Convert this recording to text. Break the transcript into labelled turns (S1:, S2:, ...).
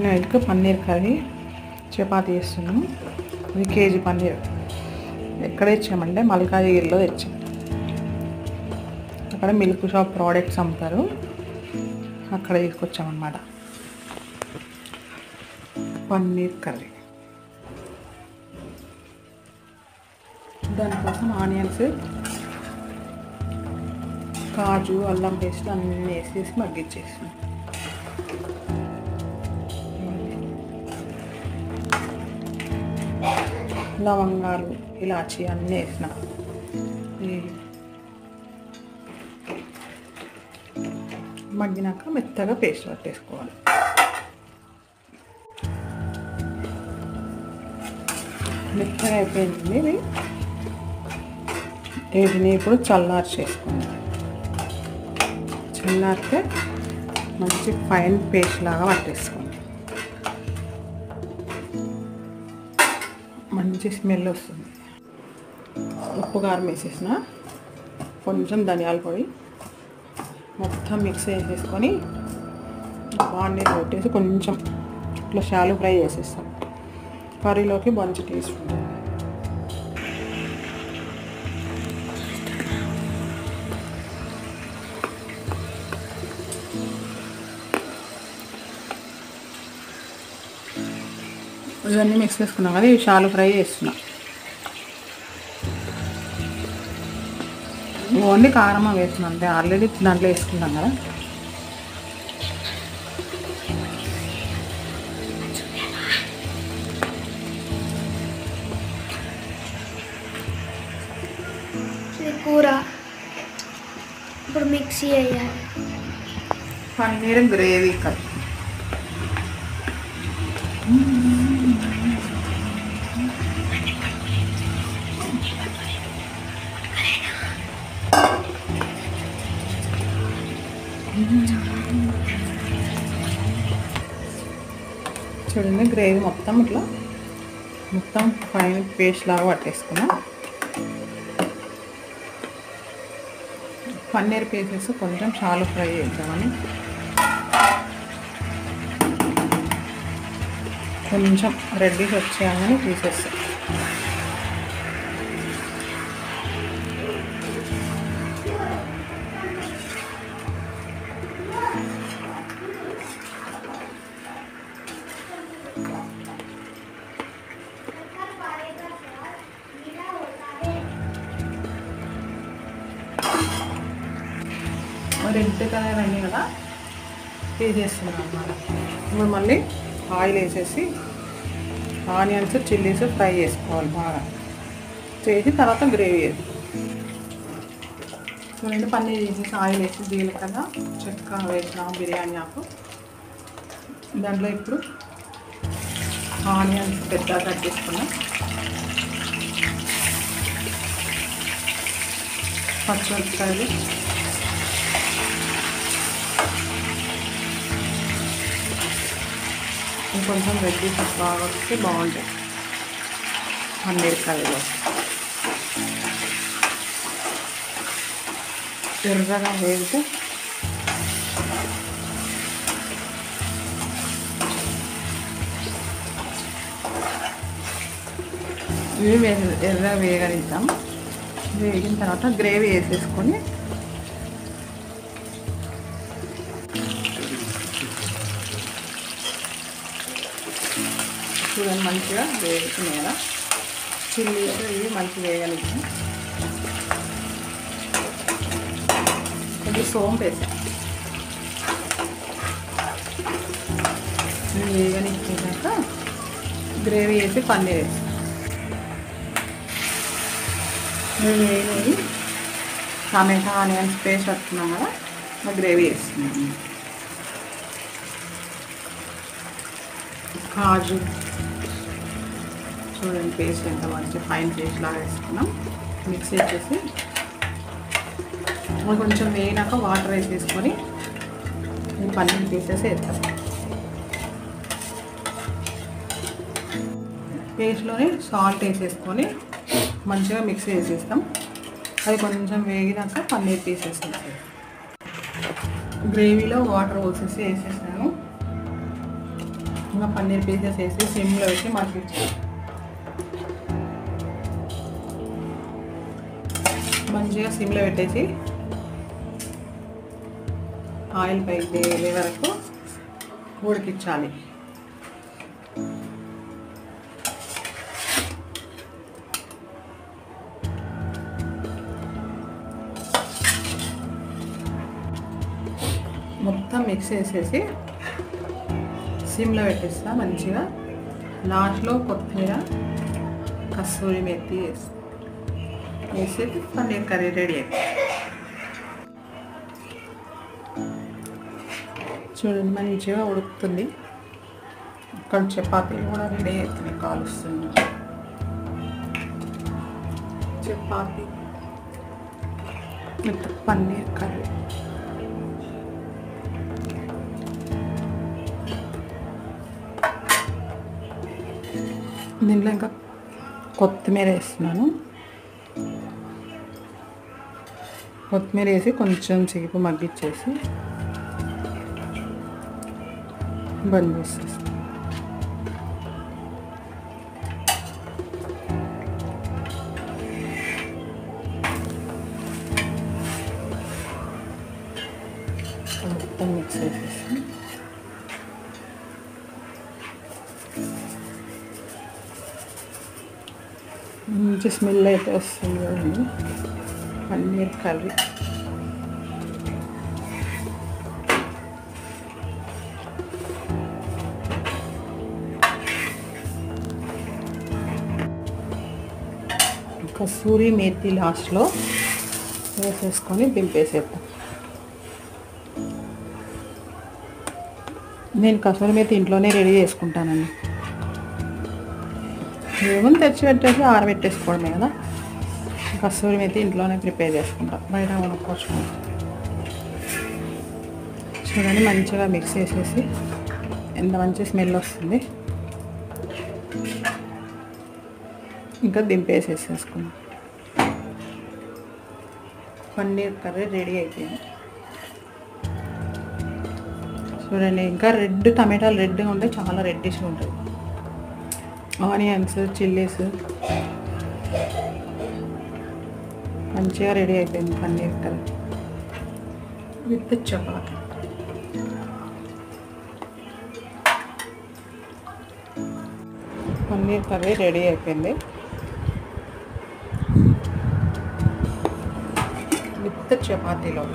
S1: నైట్కి పన్నీర్ కర్రీ చపాతీ చేస్తున్నాము. ఇది కేజీ పన్నీర్ ఎక్కడ తెచ్చామంటే మల్కాజ్గిరిలో తెచ్చాం. అక్కడ మిల్క్ షాప్ ప్రోడక్ట్స్ అమ్ముతారు, అక్కడ తీసుకొచ్చామన్నమాట. పన్నీర్ కర్రీ దానికోసం ఆనియన్స్, కాజు, అల్లం పేస్ట్ అన్నీ వేసేసి మగ్గిచ్చేసాం. లవంగాలు, ఇలాచి అన్నీ వేసిన మగ్గినాక మెత్తగా పేస్ట్ పట్టేసుకోవాలి. మెత్తగా అయిపోయింది ఇది. వీటిని ఇప్పుడు చల్లారి చేసుకోండి. చల్లారితే మంచి ఫైన్ పేస్ట్ లాగా పట్టేసుకోండి. మంచి స్మెల్ వస్తుంది. ఉప్పు కారం వేసేసిన, కొంచెం ధనియాల పొడి, మొత్తం మిక్స్ చేసేసుకొని బాండి పెట్టేసి కొంచెం ఇట్లా షాలో ఫ్రై చేసేస్తాం. కర్రీలోకి మంచి టేస్ట్ ఉంటుంది. ఇవన్నీ మిక్స్ చేసుకున్నాం కదా, ఇవి షాలో ఫ్రై చేస్తున్నా. ఓన్లీ కారం వేస్తున్నాం అంటే ఆల్రెడీ దాంట్లో వేసుకున్నాం కదా.
S2: కూర ఇప్పుడు మిక్సీ వేయాలి.
S1: Paneer gravy curry. చూడండి, గ్రేవీ మొత్తం ఇట్లా మొత్తం ఫైన్ పేస్ట్ లాగా పట్టేసుకున్నాం. పన్నీర్ పీసెస్ కొంచెం షాలో ఫ్రై చేద్దామని కొంచెం రెడ్డిష్ వచ్చేయాలని పీసెస్ రెడ్ కలర్ అన్నీ కదా వేసేస్తున్నాం అన్నమాట. ఇప్పుడు మళ్ళీ ఆయిల్ వేసేసి ఆనియన్స్, చిల్లీస్ ఫ్రై చేసుకోవాలి బాగా. చేసి తర్వాత గ్రేవీ వేసి చూడండి, పన్నీర్ వేసేసి ఆయిల్ వేసి జీలకర్ర, చెక్క వేసిన బిర్యానీ ఆకు, దాంట్లో ఇప్పుడు ఆనియన్స్ పెద్దగా కట్ చేసుకున్నాం, పచ్చిమిరపకాయలు, కొంచెం రెడ్డి బాగా వస్తే బాగుంటుంది పన్నీర్ కర్రీలో. ఎర్రగా వేగితే ఇవి ఎర్రగా వేగనిద్దాం. వేగిన తర్వాత గ్రేవీ వేసేసుకొని చూడండి, మంచిగా వేగుతున్నాయి కదా. చిల్లీస్ ఇవి మంచిగా వేగనిద్దాం. కొంచెం సోంపు వేసాం. వేగనిచ్చాక గ్రేవీ వేసి పన్నీర్ వేసాం. వేగి టమాటా, ఆనియన్స్ పేస్ట్ వస్తున్నాం కదా, గ్రేవీ వేస్తున్నాం. కాజు చూడండి, పేస్ట్ ఎంత మంచి ఫైన్ పేస్ట్ లాగా వేసుకున్నాం. మిక్స్ చేసేసి కొంచెం వేగినాక వాటర్ వేసేసుకొని ఈ పన్నీర్ పీసెస్ వేస్తాం. పేస్ట్లోనే సాల్ట్ వేసేసుకొని మంచిగా మిక్స్ చేసేస్తాం. అది కొంచెం వేగినాక పన్నీర్ పీసెస్ వేసేస్తాం. గ్రేవీలో వాటర్ పోసేసి వేసేసాను. ఇంకా పన్నీర్ పీసెస్ వేసి సిమ్లో వేసి మగ్గించాలి. మంచిగా సిమ్లో పెట్టేసి ఆయిల్ పైకి తేలే వరకు ఉడికించాలి. మొత్తం మిక్స్ చేసేసి సిమ్లో పెట్టేస్తా. మంచిగా లాస్ట్లో కొత్తిమీర, కస్తూరి మెత్తి వేసి పన్నీర్ కర్రీ రెడీ అయిపోయింది. చూడండి మంచిగా ఉడుకుతుంది. ఇక్కడ చపాతీలు కూడా రెడీ అవుతున్నాయి, కాలుస్తుంది. Chapati with paneer curry. దీంట్లో ఇంకా కొత్తిమీర వేస్తున్నాను. కొత్తిమీర వేసి కొంచెం సేపు మగ్గిచ్చేసి బంద్ చేసేస్తాను. మొత్తం మిక్స్ చేసేసి మంచి స్మెల్ అయితే వస్తుంది కదండి పన్నీర్ కర్రీ. కస్తూరి మేతి లాస్ట్లో వేసేసుకొని దింపేసేద్దాం. నేను కస్తూరి మేతి ఇంట్లోనే రెడీ చేసుకుంటానండి. ఏమని తెచ్చి పెట్టేసి ఆరబెట్టేసుకోవడమే కదా. కస్తూరి మేతి ఇంట్లోనే ప్రిపేర్ చేసుకుంటాం, బయట కొనుక్కోవచ్చు. చూడండి మంచిగా మిక్స్ చేసేసి ఎంత మంచి స్మెల్ వస్తుంది. ఇంకా దింపేసేసేసుకున్నాం. పన్నీర్ కర్రీ రెడీ అయిపోయింది. చూడండి ఇంకా రెడ్ టమాటాలు రెడ్గా ఉంటే చాలా రెడ్డిష్గా ఉంటుంది. ఆనియన్స్, చిల్లీస్ మంచిగా రెడీ అయిపోయింది paneer curry with chapati. Paneer curry ready అయిపోయింది విత్ చపాతీలో.